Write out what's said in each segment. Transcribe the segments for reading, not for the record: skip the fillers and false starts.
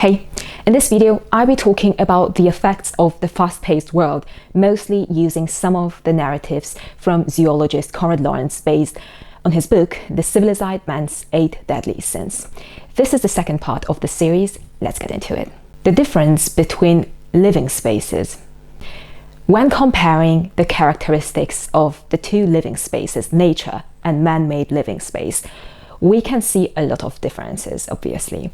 Hey, in this video, I'll be talking about the effects of the fast-paced world, mostly using some of the narratives from zoologist Konrad Lorenz based on his book, The Civilized Man's 8 Deadly Sins. This is the second part of the series. Let's get into it. The difference between living spaces. When comparing the characteristics of the two living spaces, nature and man-made living space, we can see a lot of differences, obviously.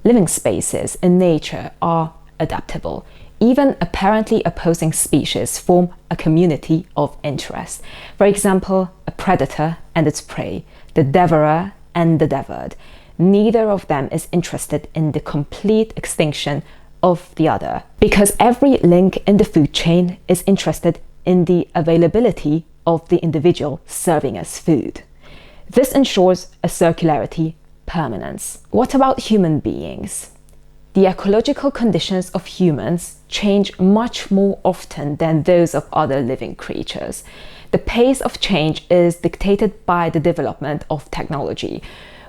Living spaces in nature are adaptable. Even apparently opposing species form a community of interest. For example, a predator and its prey, the devourer and the devoured. Neither of them is interested in the complete extinction of the other, because every link in the food chain is interested in the availability of the individual serving as food. This ensures a circularity, permanence. What about human beings? The ecological conditions of humans change much more often than those of other living creatures. The pace of change is dictated by the development of technology,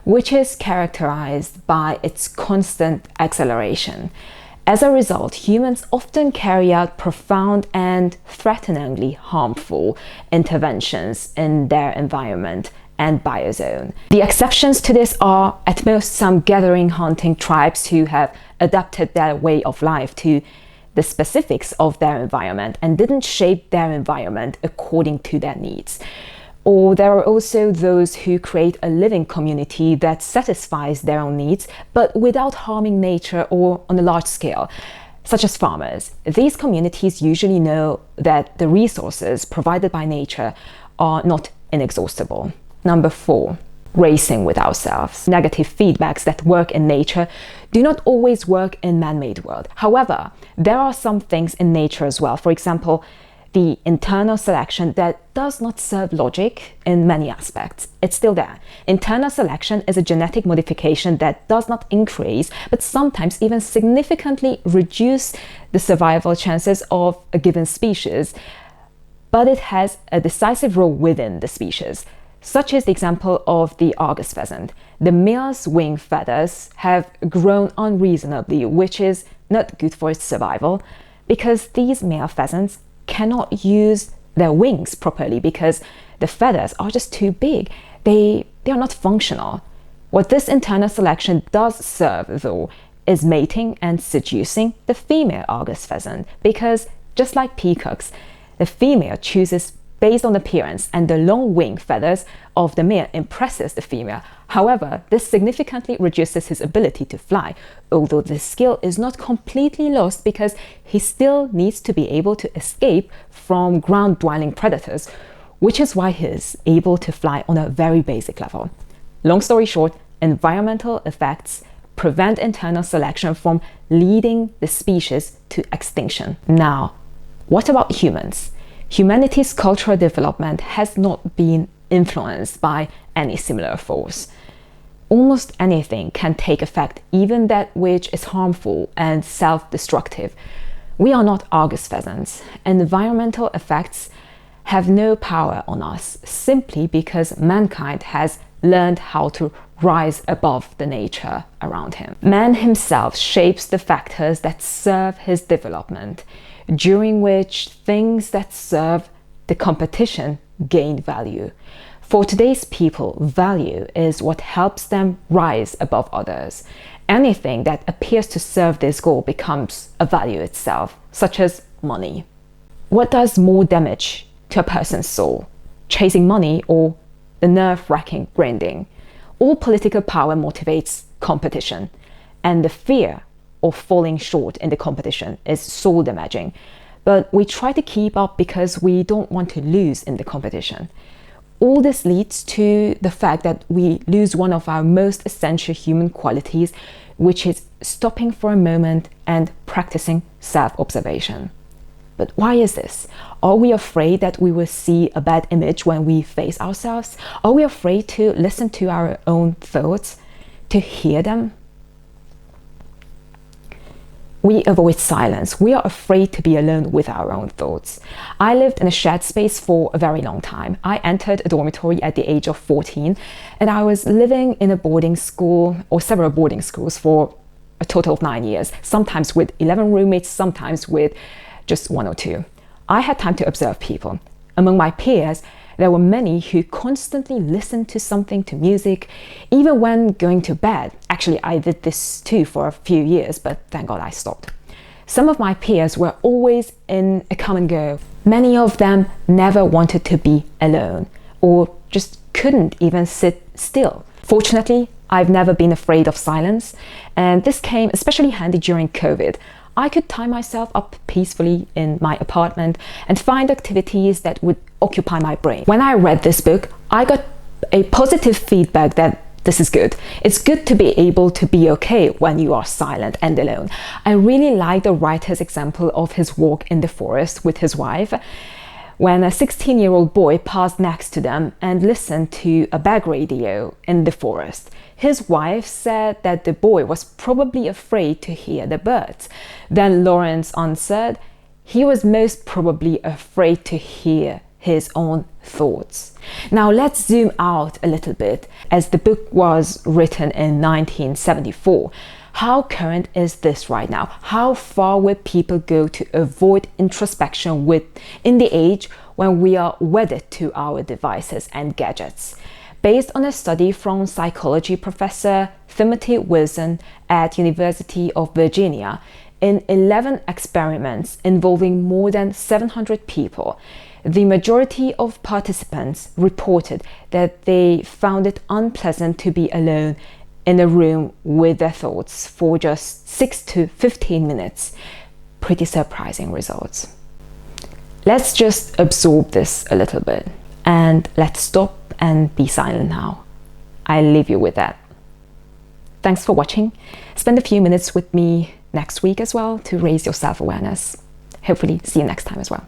which is characterized by its constant acceleration. As a result, humans often carry out profound and threateningly harmful interventions in their environment and biozone. The exceptions to this are at most some gathering hunting tribes who have adapted their way of life to the specifics of their environment and didn't shape their environment according to their needs. Or there are also those who create a living community that satisfies their own needs, but without harming nature or on a large scale, such as farmers. These communities usually know that the resources provided by nature are not inexhaustible. Number 4, racing with ourselves. Negative feedbacks that work in nature do not always work in man-made world. However, there are some things in nature as well. For example, the internal selection that does not serve logic in many aspects. It's still there. Internal selection is a genetic modification that does not increase, but sometimes even significantly reduce the survival chances of a given species, but it has a decisive role within the species. Such is the example of the Argus pheasant. The male's wing feathers have grown unreasonably, which is not good for its survival, because these male pheasants cannot use their wings properly because the feathers are just too big. They are not functional. What this internal selection does serve, though, is mating and seducing the female Argus pheasant, because just like peacocks, the female chooses based on appearance, and the long wing feathers of the male impresses the female. However, this significantly reduces his ability to fly, although this skill is not completely lost because he still needs to be able to escape from ground-dwelling predators, which is why he is able to fly on a very basic level. Long story short, environmental effects prevent internal selection from leading the species to extinction. Now, what about humans? Humanity's cultural development has not been influenced by any similar force. Almost anything can take effect, even that which is harmful and self-destructive. We are not Argus pheasants. Environmental effects have no power on us, simply because mankind has learned how to rise above the nature around him. Man himself shapes the factors that serve his development, during which things that serve the competition gain value. For today's people, value is what helps them rise above others. Anything that appears to serve this goal becomes a value itself, such as money. What does more damage to a person's soul? Chasing money or the nerve-wracking grinding? All political power motivates competition, and the fear of falling short in the competition is soul damaging. But we try to keep up because we don't want to lose in the competition. All this leads to the fact that we lose one of our most essential human qualities, which is stopping for a moment and practicing self-observation. But why is this? Are we afraid that we will see a bad image when we face ourselves? Are we afraid to listen to our own thoughts, to hear them? We avoid silence. We are afraid to be alone with our own thoughts. I lived in a shared space for a very long time. I entered a dormitory at the age of 14, and I was living in a boarding school or several boarding schools for a total of 9 years, sometimes with 11 roommates, sometimes with just 1 or 2. I had time to observe people. Among my peers, there were many who constantly listened to music, even when going to bed. Actually, I did this too for a few years, but thank God I stopped. Some of my peers were always in a come and go. Many of them never wanted to be alone, or just couldn't even sit still. Fortunately, I've never been afraid of silence, and this came especially handy during COVID. I could tie myself up peacefully in my apartment and find activities that would occupy my brain. When I read this book, I got a positive feedback that this is good. It's good to be able to be okay when you are silent and alone. I really like the writer's example of his walk in the forest with his wife, when a 16-year-old boy passed next to them and listened to a bag radio in the forest. His wife said that the boy was probably afraid to hear the birds. Then Lorenz answered, he was most probably afraid to hear his own thoughts. Now let's zoom out a little bit. As the book was written in 1974, how current is this right now? How far will people go to avoid introspection in the age when we are wedded to our devices and gadgets? Based on a study from psychology professor Timothy Wilson at University of Virginia, in 11 experiments involving more than 700 people, the majority of participants reported that they found it unpleasant to be alone in a room with their thoughts for just 6 to 15 minutes. Pretty surprising results. Let's just absorb this a little bit and let's stop and be silent now. I leave you with that. Thanks for watching. Spend a few minutes with me next week as well to raise your self-awareness. Hopefully see you next time as well.